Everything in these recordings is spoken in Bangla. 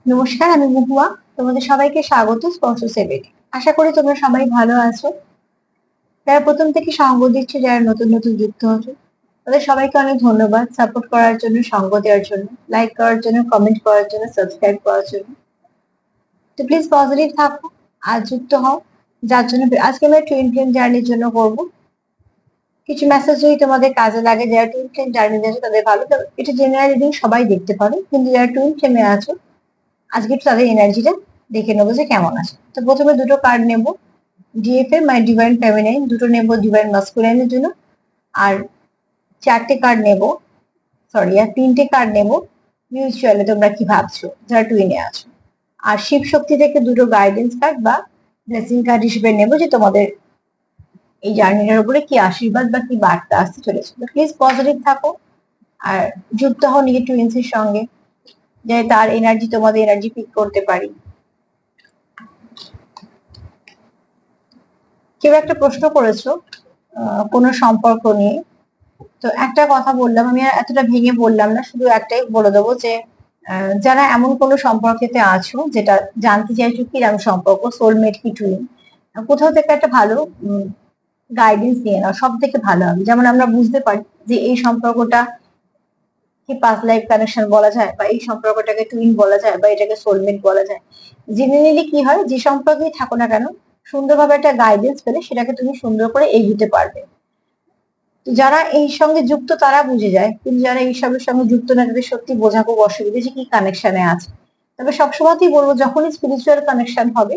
নমস্কার, আমি মহুয়া। তোমাদের সবাইকে স্বাগত স্পর্শ সেভেনে। আশা করি তোমরা সবাই ভালো আছো। যারা প্রথম থেকে সঙ্গ দিচ্ছে, যারা নতুন নতুন যুক্ত হচ্ছে, তাদের সবাইকে অনেক ধন্যবাদ সাপোর্ট করার জন্য, সঙ্গ দেওয়ার জন্য, লাইক করার জন্য, কমেন্ট করার জন্য, সাবস্ক্রাইব করার জন্য। তো প্লিজ পজিটিভ থাকো আর যুক্ত হও। যার জন্য আজকে আমরা টুইন ফ্লেম জার্নির জন্য করব। কিছু মেসেজ যদি তোমাদের কাজে লাগে, যারা টুইন ফ্লেম জার্নি আছে তাদের ভালো। এটা জেনারেল রিডিং, সবাই দেখতে পারো, কিন্তু যারা টুইন ফ্লেমে আছো আজকে একটু তাদের এনার্জিটা দেখে নেবো যে কেমন আছে। তো প্রথমে দুটো কার্ড নেব, ডিএফএ মাই ডিভাইন ফেমিনাইন, দুটো নেব ডিভাইন মাস্কুলাইনের জন্য। আর চারটে কার্ড নেব, সরি, আর তিনটে কার্ড নেব মিউচুয়ালে তোমরা কি ভাবছো যারা টুইনে আছো। আর শিব শক্তি থেকে দুটো গাইডেন্স কার্ড বা ব্লেসিং কার্ড হিসেবে নেব, যে তোমাদের এই জার্নিটার উপরে কি আশীর্বাদ বা কি বার্তা আসতে চলেছে। তো প্লিজ পজিটিভ থাকো আর যুক্ত হও নিজের টুইন্সের সঙ্গে, যে তার এনার্জি তোমাদের এনার্জি পিক করতে পারি। কেউ একটা প্রশ্ন করেছো কোনো সম্পর্ক নিয়ে, তো একটা কথা বললাম, আমি আর এতটা ভেঙে বললাম না, শুধু একটাই বলে দেবো যে যারা এমন কোনো সম্পর্কেতে আছো যেটা জানতে চাইছো কিরকম সম্পর্ক, সোলমেট কি টুইন, কোথাও থেকে একটা ভালো গাইডেন্স নিয়ে নাও, সব থেকে ভালো হবে। যেমন আমরা বুঝতে পারি যে এই সম্পর্কটা কি পাস্ট লাইফ কানেকশন বলা যায়, বা এই সম্পর্কটাকে টুইন বলা যায়, বা এটাকে সোলমেট বলা যায়। জেনারেলি কি হয়, যে সম্পর্কেই থাকো না কেন, সুন্দরভাবে একটা গাইডেন্স পেলে সেটাকে তুমি সুন্দর করে এগোতে পারবে। তো যারা এই সঙ্গে যুক্ত তারা বুঝে যায়, কিন্তু যারা এই সবের সঙ্গে যুক্ত না তাদের সত্যি বোঝা খুব অসুবিধা যে কি কানেকশনে আছে। তবে সবসময়তেই বলবো, যখনই স্পিরিচুয়াল কানেকশন হবে,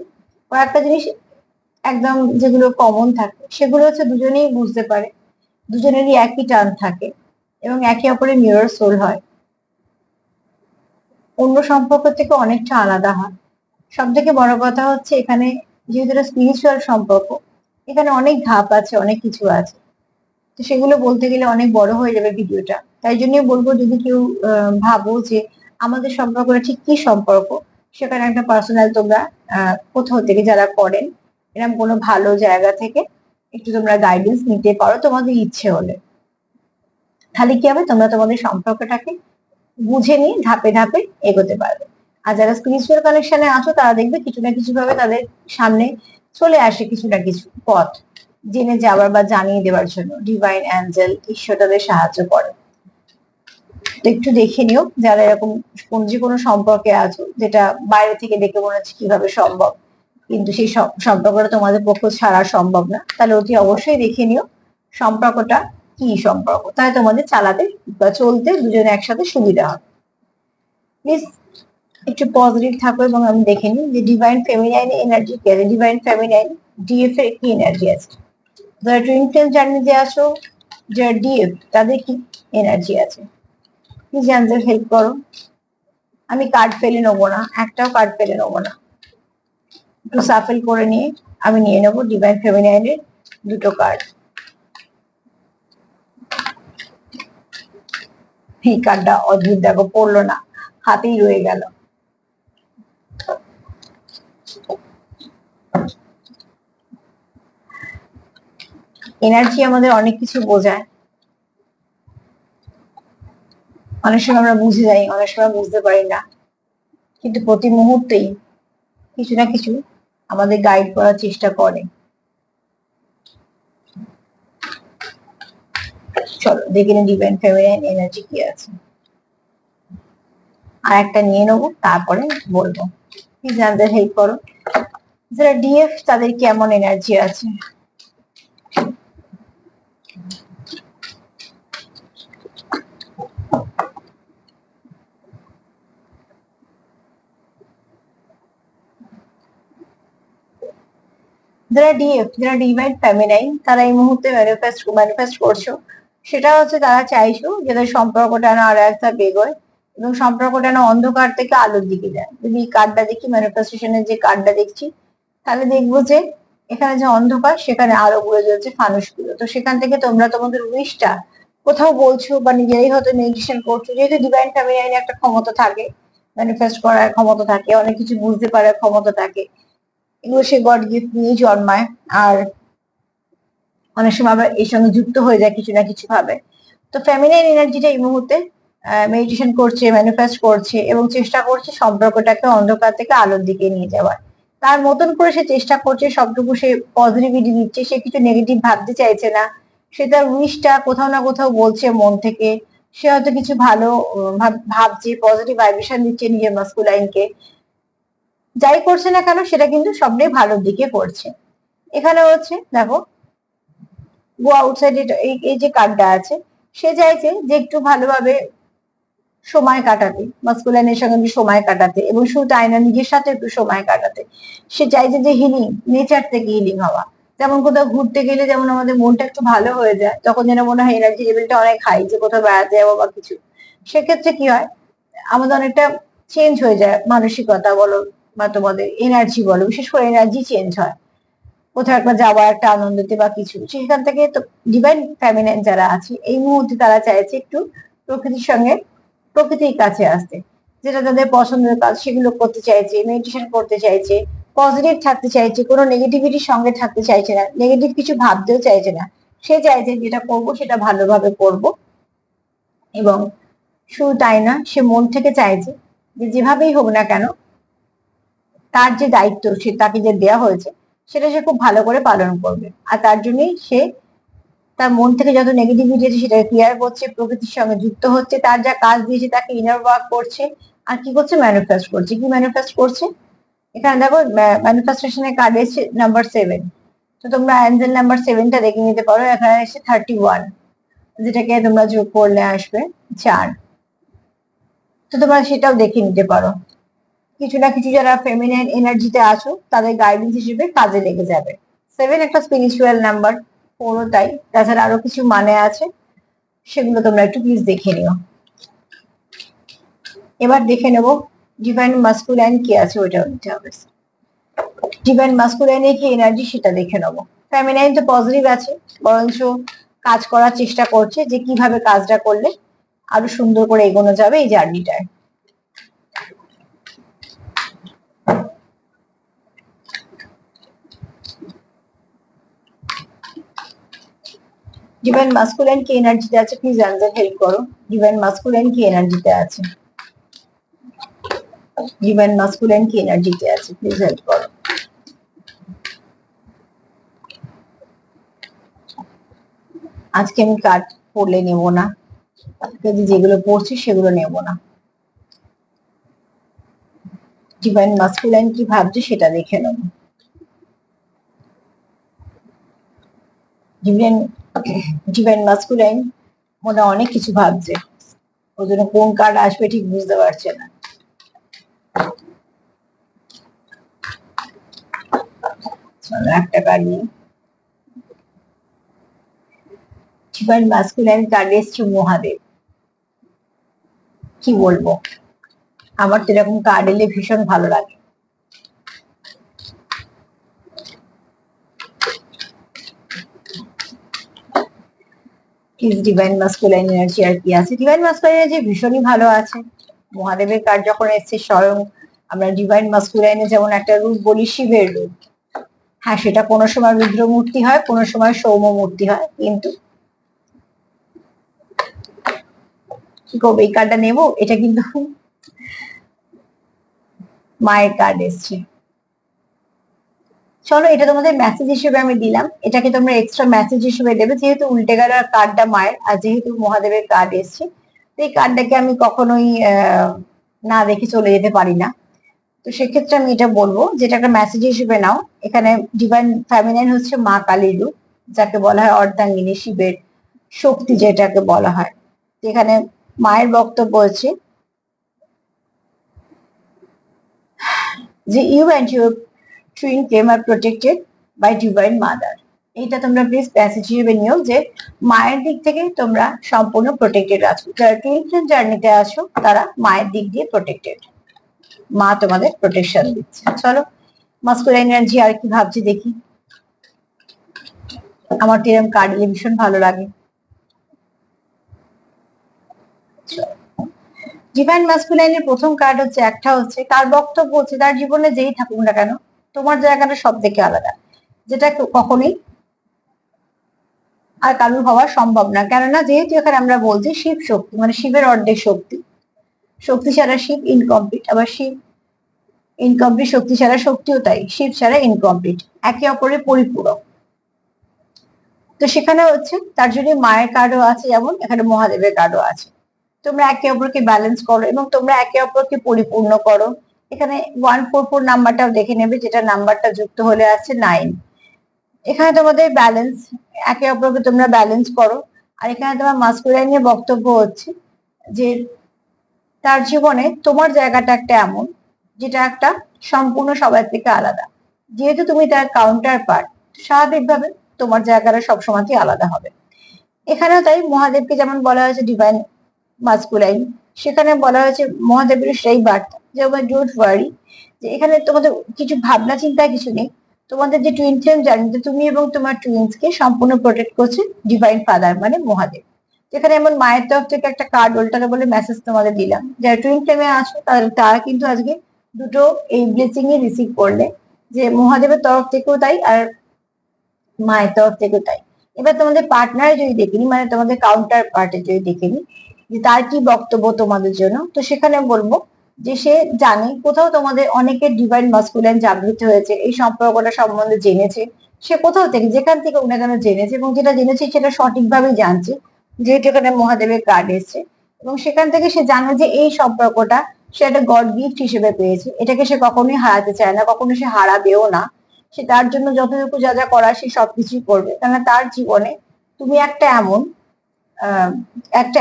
কয়েকটা জিনিস একদম যেগুলো কমন থাকে সেগুলো হচ্ছে দুজনেই বুঝতে পারে, দুজনেরই একই টার্ন থাকে এবং একে অপরের মিরর সোল হয়, অন্য সম্পর্ক থেকে অনেকটা আলাদা হয়। সব থেকে বড় কথা হচ্ছে এখানে, যেহেতু এটা স্পিরিচুয়াল সম্পর্ক, এখানে অনেক ধাপ আছে, অনেক কিছু আছে। তো সেগুলো বলতে গেলে অনেক বড় হয়ে যাবে ভিডিওটা, তাই জন্যই বলবো, যদি কেউ ভাবো যে আমাদের সম্পর্কটা ঠিক কি সম্পর্ক, সেখানে একটা পার্সোনাল তোমরা কোথাও থেকে যারা করেন এরকম কোনো ভালো জায়গা থেকে একটু তোমরা গাইডেন্স নিতে পারো তোমাদের ইচ্ছে হলে। তাহলে কি হবে, তোমরা তোমাদের সম্পর্কটাকে বুঝে নিয়ে ধাপে ধাপে এগোতে পারবে। আর যারা স্পিরিচুয়াল কানেকশনে আছো তারা দেখবে কিছু না কিছু ভাবে তাদের সামনে চলে আসে কিছু না কিছু পথ জেনে যাওয়ার বা জানিয়ে দেওয়ার জন্য ডিভাইন অ্যাঞ্জেল ঈশ্বর তাদের সাহায্য করে। তো একটু দেখে নিও, যারা এরকম যে কোনো সম্পর্কে আছো যেটা বাইরে থেকে দেখে মনে হচ্ছে কিভাবে সম্ভব, কিন্তু সেই সম্পর্কটা তোমাদের পক্ষে ছাড়া সম্ভব না, তাহলে অতি অবশ্যই দেখে নিও সম্পর্কটা কি সম্পর্ক, তাহলে তোমাদের চালাতে বা চলতে দুজনে একসাথে সুবিধা হবে। প্লিজ একটু পজিটিভ থাকো এবং আমি দেখে নিই যে ডিভাইন ফেমিনাইন এনার্জি কি আছে। ডিভাইন ফেমিনাইন ডিএফ এর কি এনার্জি আছে, যারা টুইন ফ্লেম জার্নিতে আছো, যারা ডিএফ তাদের কি এনার্জি আছে, প্লিজ অ্যান্সার হেল্প করো। আমি কার্ড ফেলে নেবো না, একটাও কার্ড ফেলে নেবো না, একটু সাফেল করে নিয়ে আমি নিয়ে নেবো ডিভাইন ফেমিনাইনের দুটো কার্ড। এই কার্ডটা অদ্ভুত, দেখো পড়লো না, হাতেই রয়ে গেল। এনার্জি আমাদের অনেক কিছু বোঝায়, অনেক সময় আমরা বুঝে যাই, অনেক সময় বুঝতে পারি না, কিন্তু প্রতি মুহূর্তেই কিছু না কিছু আমাদের গাইড করার চেষ্টা করে। চলো দেখে নিই ডিভাইন ফেমিনাইন এনার্জি কি আছে, আর একটা নিয়ে নেবো তারপরে বলবো। প্লিজ আমাদের হেল্প করো, যারা ডিএফ তাদের কেমন এনার্জি আছে। যারা ডিএফ, যারা ডিভাইন ফেমিনাইন, তারা এই মুহূর্তে ম্যানিফেস্ট করছো, সেটা হচ্ছে তারা চাইছো যাদের সম্পর্কটা না আরো একটা বেগোয় এবং সম্পর্কটা না অন্ধকার থেকে আলোর দিকে যায়। যদি এই কার্ডটা দেখি, ম্যানিফেস্টেশনের যে কার্ডটা দেখছি, তাহলে দেখবো যে এখানে যে অন্ধকার সেখানে আলো গুলো জ্বলছে, ফানুসগুলো। তো সেখান থেকে তোমরা তোমাদের উইশটা কোথাও বলছো বা নিজেরাই হয়তো মেডিটেশন করছো, যেহেতু ডিভাইন ফেমিনাইনে একটা ক্ষমতা থাকে, ম্যানিফেস্ট করার ক্ষমতা থাকে, অনেক কিছু বুঝতে পারার ক্ষমতা থাকে, এগুলো সে গড গিফট নিয়ে জন্মায়। আর অনেক সময় আবার এর সঙ্গে যুক্ত হয়ে যায় কিছু না কিছু ভাবে। তো ফেমিনাইন এনার্জিটা এই মুহূর্তে মেডিটেশন করছে, ম্যানিফেস্ট করছে এবং চেষ্টা করছে সম্পর্কটাকে অন্ধকার থেকে আলোর দিকে নিয়ে যাওয়ার। তার মতন করে সে চেষ্টা করছে, সবটুকু সে পজিটিভিটি দিচ্ছে, সে কিছু নেগেটিভ ভাবতে চাইছে না। সে তার উইশটা কোথাও না কোথাও বলছে মন থেকে। সে হয়তো কিছু ভালো ভাবছে, পজিটিভ ভাইব্রেশন দিচ্ছে নিজের মাস্কুলাইনকে। যাই করছে না কেন সেটা কিন্তু সবটাই ভালোর দিকে করছে। এখানে হচ্ছে দেখো, গো আউটসাইড, এই যে কার্ডটা আছে, সে চাইছে যে একটু ভালোভাবে সময় কাটাতে, মাস্কুলাইনের সঙ্গে একটু সময় কাটাতে এবং শুধু তাই না, নিজের সাথে একটু সময় কাটাতে। সে চাইছে যে হিলিং, নেচার থেকে হিলিং হওয়া। যেমন কোথাও ঘুরতে গেলে যেমন আমাদের মনটা একটু ভালো হয়ে যায়, তখন যেন মনে হয় এনার্জি লেভেলটা অনেক হাই, যে কোথাও বেড়াতে যাবো বা কিছু। সেক্ষেত্রে কি হয়, আমাদের অনেকটা চেঞ্জ হয়ে যায়, মানসিকতা বলো বা তোমাদের এনার্জি বলো, বিশেষ করে এনার্জি চেঞ্জ হয় কোথাও একটা যাওয়া, একটা আনন্দতে বা কিছু। সেখান থেকে তো ডিভাইন ফ্যামিলিন যারা আছে এই মুহূর্তে তারা চাইছে একটু প্রকৃতির সঙ্গে, প্রকৃতির কাছে আসতে, যেটা তাদের পছন্দের কাজ সেগুলো করতে চাইছে, মেডিটেশন করতে চাইছে, পজিটিভ থাকতে চাইছে, কোনো নেগেটিভিটির সঙ্গে থাকতে চাইছে না, নেগেটিভ কিছু ভাবতেও চাইছে না। সে চাইছে যেটা করব সেটা ভালোভাবে করব। এবং শুধু তাই না, সে মন থেকে চাইছে যে যেভাবেই হোক না কেন তার যে দায়িত্ব সে তাকে যে দেওয়া হয়েছে সেটা সে খুব ভালো করে পালন করবে। আর তার জন্যই সে তার মন থেকে যত নেগেটিভিটি আছে সেটাকে ক্লিয়ার করছে, প্রকৃতির সঙ্গে যুক্ত হচ্ছে, তার যা কাজ দিয়েছে তাকে ইনার ওয়ার্ক করছে। আর কি করছে, ম্যানিফেস্ট করছে। কি ম্যানিফেস্ট করছে, এখানে দেখো ম্যানিফেস্টেশনের কার্ড এসেছে নাম্বার 7। তো তোমরা অ্যাঞ্জেল নাম্বার 7টা দেখে নিতে পারো। এখানে এসে 31, যেটাকে তোমরা যোগ করলে আসবে 4। তো তোমরা সেটাও দেখে নিতে পারো। কিছু না কিছু যারা ফেমিনাইন এনার্জিতে আছো তাদের গাইডেন্স হিসেবে কাজে লেগে যাবে। 7 একটা স্পিরিচুয়াল নাম্বার, 4ও তাই। তাছাড়া আরো কিছু মানে আছে, সেগুলো তোমরা একটু প্লিজ দেখে নিও। এবার দেখে নেব ডিভাইন মাস্কুলাইন কি আছে, ওইটাও নিতে হবে। ডিভাইন মাস্কুলাইনে কি এনার্জি সেটা দেখে নেবো। ফেমিনাইন তো পজিটিভ আছে, বরঞ্চ কাজ করার চেষ্টা করছে যে কিভাবে কাজটা করলে আরো সুন্দর করে এগোনো যাবে এই জার্নিটায়। ডিভাইন মাস্কুলাইন কি এনার্জিতে আছে, প্লিজ আনসার হেল্প করো। ডিভাইন মাস্কুলাইন কি এনার্জিতে আছে, ডিভাইন মাস্কুলাইন কি এনার্জিতে আছে, প্লিজ হেল্প করো। আজকে আমি কার্ড পড়লে নেব না, যেগুলো পড়ছি সেগুলো নেব না। ডিভাইন মাস্কুলাইন কি ভাবছে সেটা দেখে নেব। ডিভাইন মাস্কুলাইন মনে অনেক কিছু ভাবছে, ওই জন্য কোন কার্ড আসবে ঠিক বুঝতে পারছে না। একটা কার্ড নিই। ডিভাইন মাস্কুলাইন কার্ড এসছে মহাদেব। কি বলবো, আমার তো এরকম কার্ড এলে ভীষণ ভালো লাগে। ডিভাইন মাস্কুলাইন এনার্জি আর কি আছে, ডিভাইন মাস্কুলাইন এনার্জি ভীষণই ভালো আছে। মহাদেবের কার্ড যখন এসছে, স্বয়ং আমরা ডিভাইন মাস্কুলাইনে যেমন একটা রূপ বলি শিবের রূপ, হ্যাঁ সেটা কোনো সময় রুদ্র মূর্তি হয়, কোনো সময় সৌম্য মূর্তি হয়, কিন্তু কি করবো, এই কার্ডটা নেবো। এটা কিন্তু মায়ের কার্ড এসছে। চলো এটা তোমাদের মেসেজ হিসেবে আমি দিলাম, এটাকে তোমরা এক্সট্রা মেসেজ হিসেবে দেবে, যেহেতু উল্টে গেল আর কার্ডটা মায়ের, আর যেহেতু মহাদেবের কার্ড এসছে, এই কার্ডটাকে আমি কখনোই না দেখে চলে যেতে পারি না। তো সেক্ষেত্রে আমি এটা বলবো যেটা একটা মেসেজ হিসেবে নাও। এখানে ডিভাইন ফেমিনাইন হচ্ছে মা কালীর রূপ, যাকে বলা হয় অর্ধাঙ্গিনী, শিবের শক্তি যেটাকে বলা হয়। এখানে মায়ের বক্তব্য হচ্ছে যে you and your twin flame are protected by divine mother. এটা তোমরা প্লিজ প্যাসেজ হিসেবে নিও যে মায়ের দিক থেকে তোমরা সম্পূর্ণ প্রোটেক্টেড আছো। যারা টুইন ফ্লেম জার্নিতে আছো তারা মায়ের দিক দিয়ে প্রোটেক্টেড, মা তোমাদের প্রোটেকশন দিচ্ছে। চলো মাস্কুলাইন এনার্জি আর কি ভাবছি দেখি। আমার তো এরকম কার্ড এলে ভীষণ ভালো লাগে। ডিভাইন মাস্কুলাইনের প্রথম কার্ড হচ্ছে, একটা হচ্ছে তার বক্তব্য হচ্ছে তার জীবনে যেই থাকুক না কেন তোমার জায়গাটা সব থেকে আলাদা, যেটা কখনোই আর কারোর হওয়া সম্ভব না, কেননা যেহেতু এখানে আমরা বলছি শিব শক্তি, মানে শিবের অর্ধেক শক্তি, শক্তি ছাড়া শিব ইনকমপ্লিট, আবার শিব ইনকমপ্লিট শক্তি ছাড়া শক্তিও তাই, শিব ছাড়া ইনকমপ্লিট, একে অপরের পরিপূরক। তো সেখানে হচ্ছে তার জন্য মায়ের কার্ডও আছে, যেমন এখানে মহাদেবের কার্ডও আছে। তোমরা একে অপরকে ব্যালেন্স করো এবং তোমরা একে অপরকে পরিপূর্ণ করো। এখানে 144 নাম্বারটাও দেখে নেবে, যেটা নাম্বারটা যুক্ত হলে আছে 9। এখানে তোমাদের ব্যালেন্স, একে অপরকে তোমরা ব্যালেন্স করো। আর এখানে তোমার মাস্কুলাইনের বক্তব্য হচ্ছে যে তার জীবনে তোমার জায়গাটা একটা এমন, যেটা একটা সম্পূর্ণ সবার থেকে আলাদা। যেহেতু তুমি তার কাউন্টার পার্ট, স্বাভাবিকভাবে তোমার জায়গাটা সবসময় আলাদা হবে। এখানেও তাই, মহাদেবকে যেমন বলা হয়েছে ডিভাইন মাস্কুলাইন, সেখানে বলা হয়েছে মহাদেবের সেই বার্তা যে ডোন্ট ওয়ারি, যে এখানে তোমাদের কিছু ভাবনা চিন্তা কিছু নেই। তোমাদের যে টুইন ফ্লেম জার্নিতে তুমি এবং তোমার টুইন্সকে সম্পূর্ণ প্রোটেক্ট করছে ডিভাইন ফাদার মানে মহাদেব। যেখানে এমন মায়ের তরফ থেকে একটা কার্ড উল্টানো বলে মেসেজ তোমাদের দিলাম, যারা টুইন ফ্লেমে আছো তারা কিন্তু আজকে দুটো এই ব্লেসিং এ রিসিভ করলে, যে মহাদেবের তরফ থেকেও তাই আর মায়ের তরফ থেকেও তাই। এবার তোমাদের পার্টনার যদি দেখিনি, মানে তোমাদের কাউন্টার পার্টে যদি দেখিনি যে তার কি বক্তব্য তোমাদের জন্য, তো সেখানে বলবো যে সে জানে কোথাও তোমাদের অনেকের ডিভাইন মাস্কুলাইন জাগৃত হয়েছে, এই সম্পর্কটা সম্বন্ধে জেনেছে। সে কোথাও থেকে যেখান থেকে উনি কেন জেনেছে, এবং যেটা জেনেছে সেটা সঠিকভাবেই জানছে, যেহেতু এখানে মহাদেবের কার্ড এসছে। এবং সেখান থেকে সে জানে যে এই সম্পর্কটা সে একটা গড গিফট হিসেবে পেয়েছে, এটাকে সে কখনোই হারাতে চায় না, কখনো সে হারাবেও না। সে তার জন্য যতটুকু যা যা করার সে সবকিছুই করবে, কেননা তার জীবনে তুমি একটা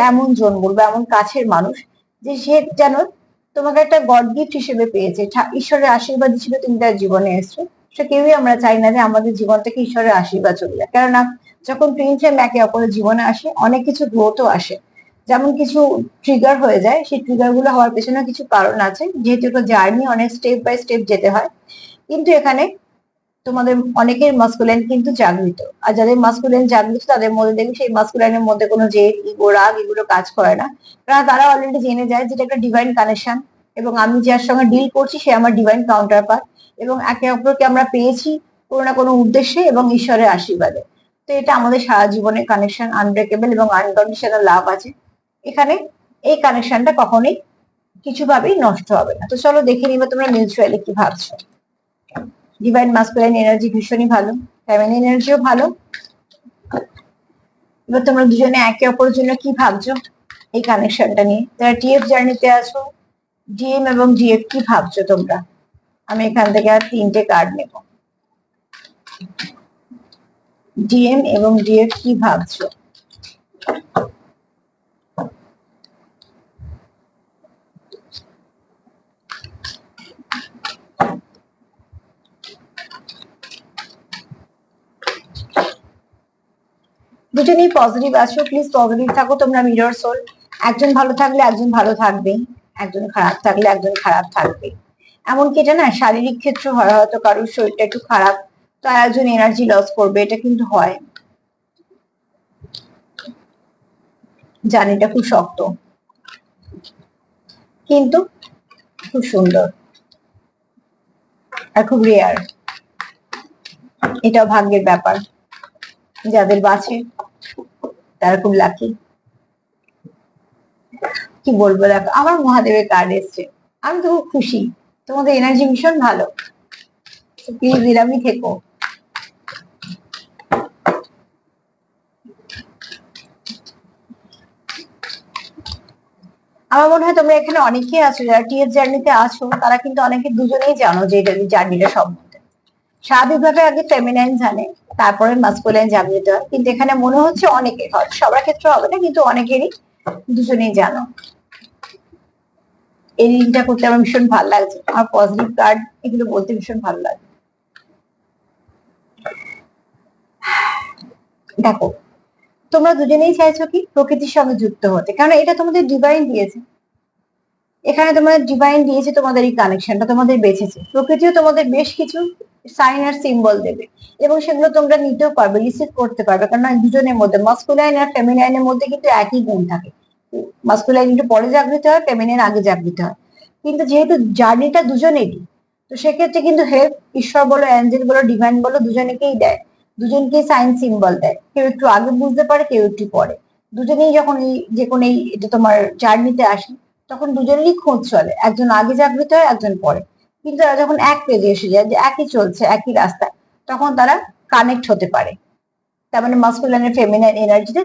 এমন জন বলবো, এমন কাছের মানুষ, যে সে যেন তোমাকে একটা গড গিফট হিসেবে পেয়েছে, ঈশ্বরের আশীর্বাদ হিসেবে তুমি তার জীবনে এসছো। সে কেউই আমরা চাই না যে আমাদের জীবন থেকে ঈশ্বরের আশীর্বাদ চলে যায়, কেননা যখন টুইন ফ্লেম একে অপরের জীবনে আসে অনেক কিছু গ্রোথও আসে। যেমন কিছু ট্রিগার হয়ে যায়, সেই ট্রিগার গুলো হওয়ার পেছনে কিছু কারণ আছে, যেহেতু একটা জার্নি অনেক স্টেপ বাই স্টেপ যেতে হয়। কিন্তু এখানে তোমাদের অনেকের মাস্কুলাইন কিন্তু জাগৃত, আর যাদের মাস্কুলাইন জাগৃত তাদের মধ্যে দেখবে সেই মাস্কুলাইনের মধ্যে কোনো জেদ, ইগো, রাগ এগুলো কাজ করে না, কারণ তারা অলরেডি জেনে যায় যেটা একটা ডিভাইন কানেকশন, এবং আমি যার সঙ্গে ডিল করছি সে আমার ডিভাইন কাউন্টার পার্ট, এবং একে অপরকে আমরা পেয়েছি কোনো না কোনো উদ্দেশ্যে এবং ঈশ্বরের আশীর্বাদে। তো এটা আমাদের সারা জীবনের কানেকশন, আনব্রেকেবল এবং আনকন্ডিশনাল লাভ আছে এখানে। এই কানেকশনটা কখনোই কিছুভাবেই নষ্ট হবে না। তো চলো দেখে নিবে তোমরা মিউচুয়ালি কি ভাবছো। ডিভাইন মাস্কুলাইন এনার্জি ভীষণই ভালো, ফেমিনিন এনার্জিও ভালো। এবার তোমরা দুজনে একে অপরের জন্য কি ভাবছো এই কানেকশনটা নিয়ে, যারা টিএফ জার্নিতে আছো, ডিএম এবং ডিএফ কি ভাবছো তোমরা। আমি এখান থেকে আর 3টে কার্ড নেব। ডিএম এবং ডিএফ কি ভাবছো। দুজনেই পজিটিভ আছো, প্লিজ পজিটিভ থাকো তোমরা মিরর সোল। একজন ভালো থাকলে একজন ভালো থাকবেই, একজন খারাপ থাকলে একজন খারাপ থাকবে। এমনকি এটা না শারীরিক ক্ষেত্রে হয়, হয়তো কারোর শরীরটা একটু খারাপ তো একজন এনার্জি লস করবে, এটা কিন্তু হয়। জানি এটা খুব শক্ত, কিন্তু খুব সুন্দর আর খুব রেয়ার। এটাও ভাগ্যের ব্যাপার, যাদের বাঁচে তারা খুব লাকি। কি বলবো, দেখো আমার মহাদেবের কার্ড এসছে, আমি তো খুব খুশি, তোমাদের এনার্জি ভীষণ ভালো, প্লিজ এরমই থেকো। আমার মনে হয় তোমরা এখানে অনেকেই আছো যারা টিএফ জার্নিতে আছো, তারা কিন্তু অনেকে দুজনেই জানো যে এটা জার্নিটা সম্বন্ধে। স্বাভাবিকভাবে আগে ফেমিনাইন জানে, তারপরে মাস্কুলাইন জাগ্রত হয়, কিন্তু এখানে মনে হচ্ছে অনেকের, হয়তো সবার ক্ষেত্রে হবে না কিন্তু অনেকেরই দুজনেই জানো। এই রিডিংটা করতে আমার ভীষণ ভালো লাগছে, আমার পজিটিভ কার্ড এগুলো বলতে ভীষণ ভালো লাগে। দেখো তোমরা দুজনেই চাইছো কি প্রকৃতির সঙ্গে যুক্ত হতে, কারণ এটা তোমাদের ডিভাইন দিয়েছে, এখানে তোমাদের ডিভাইন দিয়েছে, তোমাদের এই কানেকশনটা তোমাদের বেঁচেছে। প্রকৃতিও তোমাদের বেশ কিছু সাইন আর সিম্বল দেবে, এবং সেগুলো তোমরা নিতেও পারবে, রিসিভ করতে পারবে, কারণ দুজনের মধ্যে মাস্কুলাইন আর ফেমিনাইনের মধ্যে কিন্তু একই গুণ থাকে। মাস্কুলাইন একটু পরে জাগৃত হয়, ফেমিনাইন আগে জাগৃত হয়, কিন্তু যেহেতু জার্নিটা দুজনেরই, তো সেক্ষেত্রে কিন্তু হেল্প ঈশ্বর বলো, অ্যাঞ্জেল বলো, ডিভাইন বলো, দুজনেকেই দেয়। দুজনকে সাইন সিম্বল দেয়, কেউ একটু আগে বুঝতে পারে, কেউ একটু পরে। দুজনেই যখন এই যে কোনো এই এটা তোমার জার্নিতে আসে, তখন দুজনেরই খোঁজ চলে, একজন আগে জাগৃত হয়, একজন পরে। কিন্তু তারা যখন এক পেজে এসে যায়, যে একই চলছে একই রাস্তায়, তখন তারা কানেক্ট হতে পারে। তার মানে মাস্কুলাইন আর ফেমিনাইন এনার্জিতে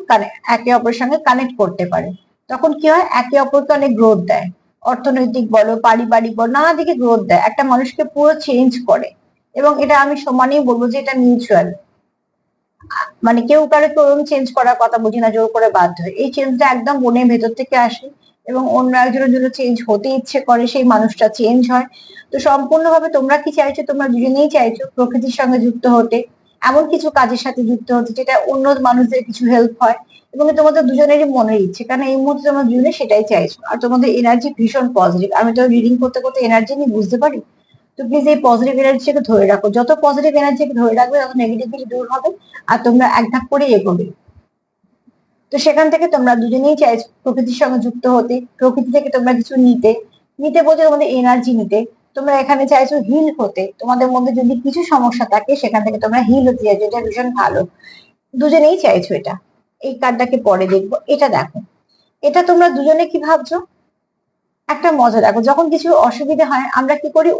একে অপরের সঙ্গে কানেক্ট করতে পারে। তখন কি হয়, একে অপরকে অনেক গ্রোথ দেয়, অর্থনৈতিক বলো, পারিবারিক বলো, নানা দিকে গ্রোথ দেয়, একটা মানুষকে পুরো চেঞ্জ করে। এবং এটা আমি সমানেই বলবো যে এটা মিউচুয়াল। মানে কেউ কারো তরুণ চেঞ্জ করার কথা বুঝি না, জোর করে বাধ্য হয়। এই চেঞ্জটা একদম মনের ভেতর থেকে আসে, এবং অন্য একজনের জন্য চেঞ্জ হতে ইচ্ছে করে, সেই মানুষটা চেঞ্জ হয়। তো সম্পূর্ণভাবে তোমরা কি চাইছো, তোমরা দুজনেই চাইছো প্রকৃতির সঙ্গে যুক্ত হতে, এমন কিছু কাজের সাথে যুক্ত হতে যেটা অন্য মানুষদের কিছু হেল্প হয়, এবং তোমাদের দুজনেরই মনের ইচ্ছে, কারণ এই মুহূর্তে তোমরা দুজনে সেটাই চাইছো। আর তোমাদের এনার্জি ভীষণ পজিটিভ, আমি তো রিডিং করতে করতে এনার্জি নিয়ে বুঝতে পারি। তো প্লিজ এই পজিটিভ এনার্জিকে ধরে রাখো, যত পজিটিভ এনার্জিকে ধরে রাখবে তত নেগেটিভিটি দূর হবে, আর তোমরা এক ধাপ করে এগোবে। তো সেখান থেকে তোমরা দুজনেই চাইছো প্রকৃতির সঙ্গে যুক্ত হতে, প্রকৃতি থেকে তোমরা কিছু নিতে, নিতে বলতে তোমাদের এনার্জি নিতে। তোমরা এখানে চাইছো হিল হতে, তোমাদের মধ্যে যদি কিছু সমস্যা থাকে সেখান থেকে তোমরা হিল হতে চাইছো, এটা ভীষণ ভালো। দুজনেই চাইছো এটা। এই কার্ডটাকে পরে দেখবো, এটা দেখো, এটা তোমরা দুজনে কি ভাবছো। একটা মজা দেখো, যখন কিছু অসুবিধা হয় আমরা কি করি,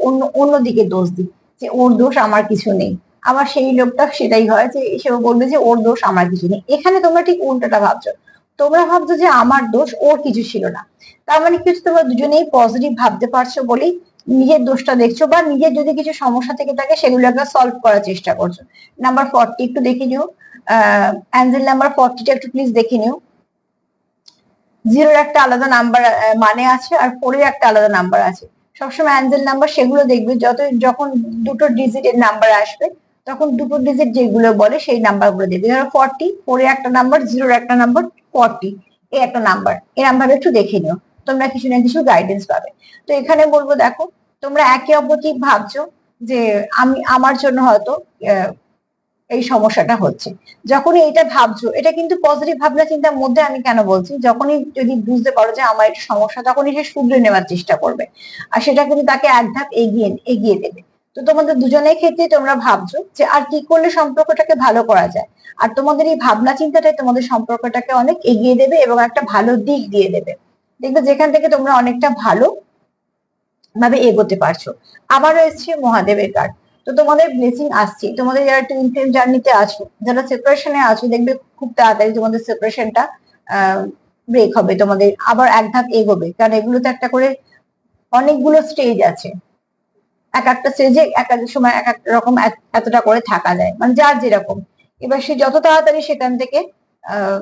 অন্যদিকে দোষ দিই, যে ওর দোষ, আমার কিছু নেই। আবার সেই লোকটা সেটাই হয়, যে সেও বলবে যে ওর দোষ, আমার কিছু নেই। এখানে তোমরা ঠিক উল্টোটা ভাবছো, তোমরা ভাবছো যে আমার দোষ, ওর কিছু ছিল না। তার মানে কিছু তোমরা দুজনেই পজিটিভ ভাবতে পারছো বলেই নিজের দোষটা দেখছো, বা নিজের যদি কিছু সমস্যা থেকে থাকে সেগুলোকে সলভ করার চেষ্টা করছো। নাম্বার 40 একটু দেখে নিও, অ্যাঞ্জেল নাম্বার 40টা একটু প্লিজ দেখে নিও। জিরোর একটা আলাদা নাম্বার মানে আছে, আর ফোরের একটা আলাদা নাম্বার আছে। সবসময় অ্যাঞ্জেল নাম্বার সেগুলো দেখবে, যখন দুটো ডিজিটের নাম্বার আসবে, তখন দুটো ডিজিট যেগুলো বলে সেই নাম্বার গুলো দেখবে। ধরো 40, ফোরে একটা নাম্বার, জিরোর একটা নাম্বার, 40 এই একটা নাম্বার, এরকম ভাবে একটু দেখে নিও, তোমরা কিছু না কিছু গাইডেন্স পাবে। তো এখানে বলবো দেখো, তোমরা একে অপরকে ভাবছো যে আমার জন্য হয়তো এই সমস্যাটা হচ্ছে। যখনই এটা ভাবছো, এটা কিন্তু পজিটিভ ভাবনা চিন্তার মধ্যে, আমি কেন বলছি, যখনই যদি বুঝতে পারো যে আমার একটা সমস্যা, তখনই সে শুধরে নেওয়ার চেষ্টা করবে, আর সেটা কিন্তু তাকে এক ধাপ এগিয়ে এগিয়ে দেবে। তো তোমাদের দুজনের ক্ষেত্রে তোমরা ভাবছো যে আর কি করলে সম্পর্কটাকে ভালো করা যায়, আর তোমাদের এই ভাবনা চিন্তাটাই তোমাদের সম্পর্কটাকে অনেক এগিয়ে দেবে এবং একটা ভালো দিক দিয়ে দেবে। দেখবে যেখান থেকে তোমরা অনেকটা ভালো ভাবে এগোতে পারছো। আবারও এসছে মহাদেবের কার্ড। তো তোমাদের ব্লেসিং আসছে, তোমাদের যারা টুইন ফ্লেম জার্নিতে আছো, যারা সেপারেশনে আছো, দেখবে খুব তাড়াতাড়ি তোমাদের সেপারেশনটা ব্রেক হবে, তোমাদের আবার এক ধাপ এগোবে, কারণ এগুলোতে একটা করে অনেকগুলো স্টেজ আছে। এক একটা স্টেজে এক এক সময় এক এক রকম এতটা করে থাকা যায়, মানে যার যেরকম। এবার সে যত তাড়াতাড়ি সেখান থেকে আহ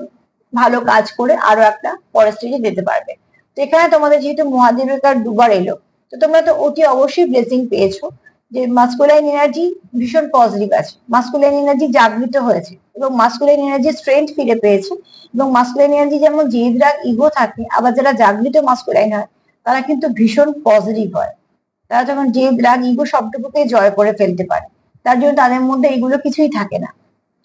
ভালো কাজ করে আরো একটা পরের স্টেজে যেতে পারবে। তো এখানে তোমাদের যেহেতু মহাদেবের কার্ড দুবার এলো, তো তোমরা তো অতি অবশ্যই ব্লেসিং পেয়েছো, যে মাস্কুলাইন এনার্জি ভীষণ পজিটিভ আছে, মাস্কুলাইন এনার্জি জাগৃত হয়েছে, এবং মাস্কুলাইন এনার্জি স্ট্রেংথ ফিরে পেয়েছে। এবং মাস্কুলাইন এনার্জি যেমন জেদ রাগ ইগো থাকে, আবার যারা জাগৃত মাস্কুলাইন হয় তারা কিন্তু ভীষণ পজিটিভ হয়। তারা যখন জেদ রাগ ইগো সবটুকুকে জয় করে ফেলতে পারে, তার জন্য তাদের মধ্যে এগুলো কিছুই থাকে না।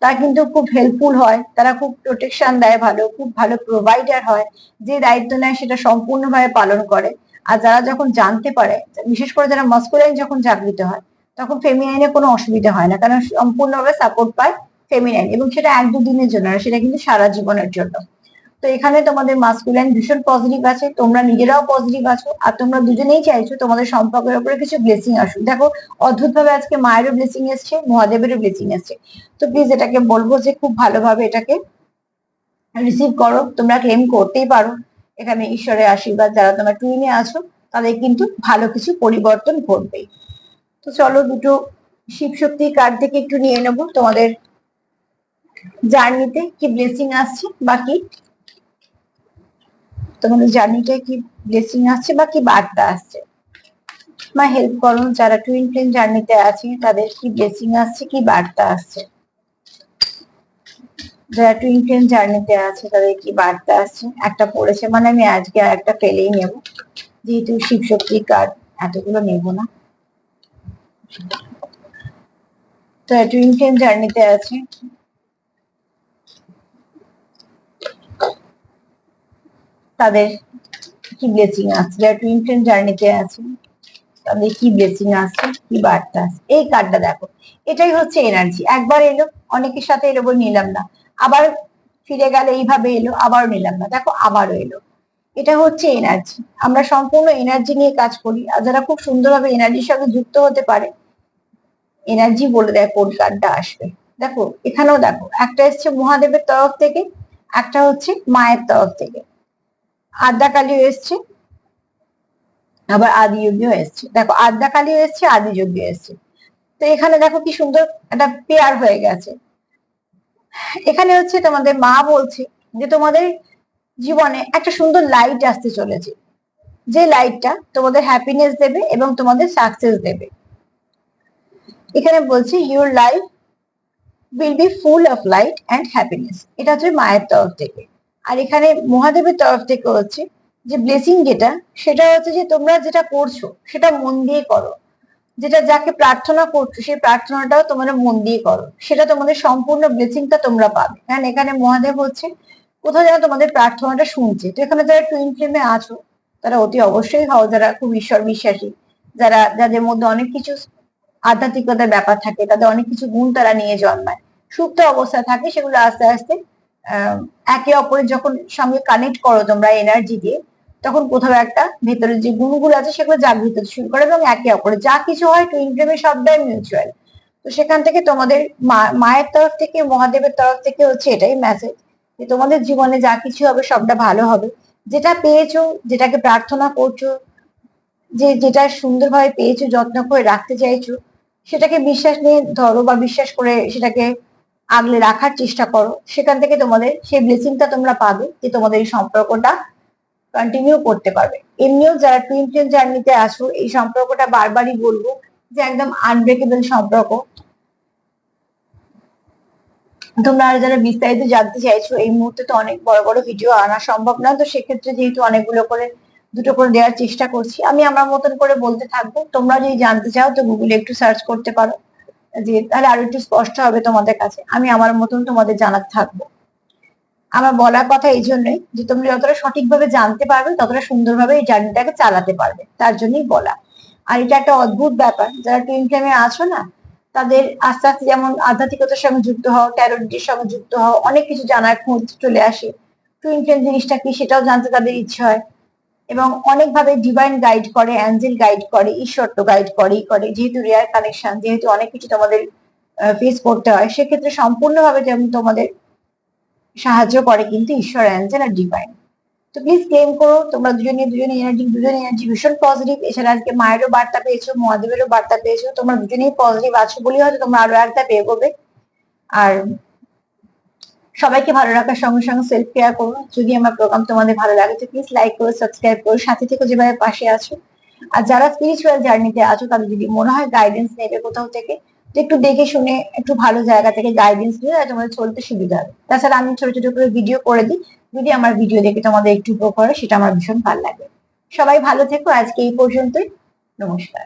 তারা কিন্তু খুব হেল্পফুল হয়, তারা খুব প্রোটেকশন দেয়, ভালো, খুব ভালো প্রোভাইডার হয়, যে দায়িত্ব নেয় সেটা সম্পূর্ণভাবে পালন করে। আর যারা যখন জানতে পারে, বিশেষ করে যারা মাস্কুলাইন যখন জাগৃত হয়, তখন ফেমিনাইনে কোনো অসুবিধা হয় না, কারণ সম্পূর্ণভাবে সাপোর্ট পায় ফেমিনাইন, এবং সেটা এক দুদিনের জন্য না, সেটা কিন্তু সারা জীবনের জন্য। তো এখানে তোমাদের মাস্কুলাইন ভীষণ পজিটিভ আছে, তোমরা নিজেরাও পজিটিভ আছো, আর তোমরা দুজনেই চাইছো তোমাদের সম্পর্কের উপরে কিছু ব্লেসিং আসুক। দেখো, অদ্ভুত ভাবে আজকে মায়েরও ব্লেসিং এসছে, মহাদেবেরও ব্লেসিং এসছে। তো প্লিজ এটাকে বলবো যে খুব ভালোভাবে এটাকে রিসিভ করো, তোমরা ক্লেম করতেই পারো। এখানে ঈশ্বরের আশীর্বাদ, যারা তোমরা টুইনে আছো তাদের কিন্তু ভালো কিছু পরিবর্তন ঘটবেই। তো চলো, দুটো শিব শক্তি কার্ড থেকে একটু নিয়ে নেবো, তোমাদের জার্নিতে কি ব্লেসিং আসছে, বাকি তোমাদের জার্নিটায় কি ব্লেসিং আসছে বা কি বার্তা আসছে। মা হেল্প করো, যারা টুইন ফ্লেম জার্নিতে আছে তাদের কি ব্লেসিং আসছে, কি বার্তা আসছে। যারা টুইন ফ্লেম জার্নিতে আছে তাদের কি বার্তা আসছে। একটা পড়েছে মানে আমি আজকে আর একটা ফেলেই নেব, যেহেতু শিব শক্তি কার্ড এতগুলো নেব না। তো টুইন ফ্লেম জার্নিতে আছে, তাদের কি ব্লেসিং আসছে। যারা টুইন ফ্লেম জার্নিতে আছে তাদের কি ব্লেসিং আসছে, কি বার্তা আসছে। এই কার্ডটা দেখো, এটাই হচ্ছে এনার্জি, একবার এলো অনেকের সাথে এলো বই নিলাম না, আবার ফিরে গেল, এইভাবে এলো, আবারও নিলাম না, দেখো আবারও এলো। এটা হচ্ছে এনার্জি। আমরা সম্পূর্ণ এনার্জি নিয়ে কাজ করি, আর যারা খুব সুন্দরভাবে এনার্জির সাথে যুক্ত হতে পারে, এনার্জি বলে দেয় কোন কার্ডটা আসবে। দেখো এখানেও দেখো, একটা এসছে মহাদেবের তরফ থেকে, একটা হচ্ছে মায়ের তরফ থেকে। আদ্যাকালীও এসছে, আবার আদিযোগীও এসছে। দেখো আদ্যাকালীও এসছে, আদিযোগীও এসছে। তো এখানে দেখো কি সুন্দর একটা পেয়ার হয়ে গেছে। এখানে হচ্ছে তোমাদের মা বলছে যে তোমাদের জীবনে একটা সুন্দর লাইট আসতে চলেছে, যে লাইটটা তোমাদের হ্যাপিনেস দেবে এবং তোমাদের সাকসেস দেবে। এখানে বলছে your life will be full of light and happiness, এটা হচ্ছে মায়ের তরফ থেকে। আর এখানে মহাদেবের তরফ থেকে হচ্ছে যে ব্লেসিং, যেটা সেটা হচ্ছে যে তোমরা যেটা করছো সেটা মন দিয়ে করো, যেটা যাকে প্রার্থনা করছো সেই প্রার্থনাটাও তোমরা মন দিয়ে করো, সেটা তোমাদের সম্পূর্ণ ব্লেসিংটা তোমরা পাবে। কারণ এখানে মহাদেব হচ্ছে কোথাও যেন তোমাদের প্রার্থনাটা শুনছে। তো এখানে যারা টুইন ফ্লেমে আছো তারা অতি অবশ্যই হও, যারা খুব ঈশ্বর বিশ্বাসী, যারা যাদের মধ্যে অনেক কিছু আধ্যাত্মিকতার ব্যাপার থাকে, তাদের অনেক কিছু গুণ তারা নিয়ে জন্মায়, সুপ্ত অবস্থায় থাকে, সেগুলো আস্তে আস্তে একে অপরের যখন সঙ্গে কানেক্ট করো তোমরা এনার্জি দিয়ে, তখন কোথাও একটা ভেতরের যে গুণগুলো আছে সেগুলো জাগৃত হতে শুরু করে, এবং একে অপরে যা কিছু হয় টুইন ফ্লেমে সবটাই মিউচুয়াল। তো সেখান থেকে তোমাদের মায়ের তরফ থেকে, মহাদেবের তরফ থেকে হচ্ছে এটাই মেসেজ যে তোমাদের জীবনে যা কিছু হবে সবটা ভালো হবে। যেটা পেয়েছো, যেটাকে প্রার্থনা করছো, যে যেটা সুন্দরভাবে পেয়েছো, যত্ন করে রাখতে চাইছো, সেটাকে বিশ্বাস নিয়ে ধরো বা বিশ্বাস করে সেটাকে আগলে রাখার চেষ্টা করো। সেখান থেকে তোমাদের সেই ব্লেসিংটা তোমরা পাবে, যে তোমাদের এই সম্পর্কটা কন্টিনিউ করতে পারবে। এমনিও যারা টুইন ফ্লেম জার্নিতে আছো, এই সম্পর্কটা বারবারই বলবো যে একদম আনব্রেকেবল সম্পর্ক। তোমরা আর যারা বিস্তারিত জানতে চাইছো, এই মুহূর্তে তো অনেক বড় বড় ভিডিও আনা সম্ভব না, তো সেক্ষেত্রে যেহেতু অনেকগুলো করে দুটো করে দেওয়ার চেষ্টা করছি, আমি আমার মতন করে বলতে থাকবো। তোমরা যদি জানতে চাও তো গুগলে একটু সার্চ করতে পারো, যে তাহলে আরো একটু স্পষ্ট হবে তোমাদের কাছে। আমি আমার মতন তোমাদের জানাতে থাকবো। আমার বলার কথা এই জন্যই যে তোমরা যতটা সঠিকভাবে জানতে পারবে ততটা সুন্দরভাবে এই জার্নিটাকে চালাতে পারবে, তার জন্যই বলা। আর এটা একটা অদ্ভুত ব্যাপার, যারা টুইন ফ্লেমে আছো না, তাদের আস্তে আস্তে যেমন আধ্যাত্মিকতার সঙ্গে যুক্ত হও, ট্যারোটির সঙ্গে যুক্ত হও, অনেক কিছু জানার খোঁজ চলে আসে। টুইন ফ্লেম জিনিসটা কি সেটাও জানতে তাদের ইচ্ছে হয়, এবং অনেকভাবে ডিভাইন গাইড করে, অ্যাঞ্জেল গাইড করে, ঈশ্বর তো গাইড করেই করে। যেহেতু রেয়ার কানেকশন, যেহেতু অনেক কিছু তোমাদের ফেস করতে হয়, সেক্ষেত্রে সম্পূর্ণভাবে যেমন তোমাদের সাহায্য করে কিন্তু ঈশ্বর, অ্যাঞ্জেল আর ডিভাইন। তো প্লিজ ক্লেম করো, তোমরা দুজনে এনার্জি ভীষণ পজিটিভ। এছাড়া আজকে মায়েরও বার্তা পেয়েছো, মহাদেবেরও বার্তা পেয়েছো, তোমরা দুজনেই পজিটিভ আছো বলেই হয়তো তোমরা আরো একটা পেয়ে যাবে। আর সবাইকে ভালো রাখার সঙ্গে সঙ্গে সেলফ কেয়ার করো। যদি আমার প্রোগ্রাম তোমাদের ভালো লাগে তো প্লিজ লাইক করো, সাবস্ক্রাইব করো, সাথে থেকে যেভাবে পাশে আছো। আর যারা স্পিরিচুয়াল জার্নিতে আছো, তাদের যদি মনে হয় গাইডেন্স নেবে কোথাও থেকে, তো একটু দেখে শুনে একটু ভালো জায়গা থেকে গাইডেন্স নিয়ে তোমাদের চলতে সুবিধা হবে। তাছাড়া আমি ছোট ছোট করে ভিডিও করে দিই, যদি আমার ভিডিও দেখে তোমাদের একটু উপকার হয় সেটা আমার ভীষণ ভালো লাগে। সবাই ভালো থেকো, আজকে এই পর্যন্তই। নমস্কার।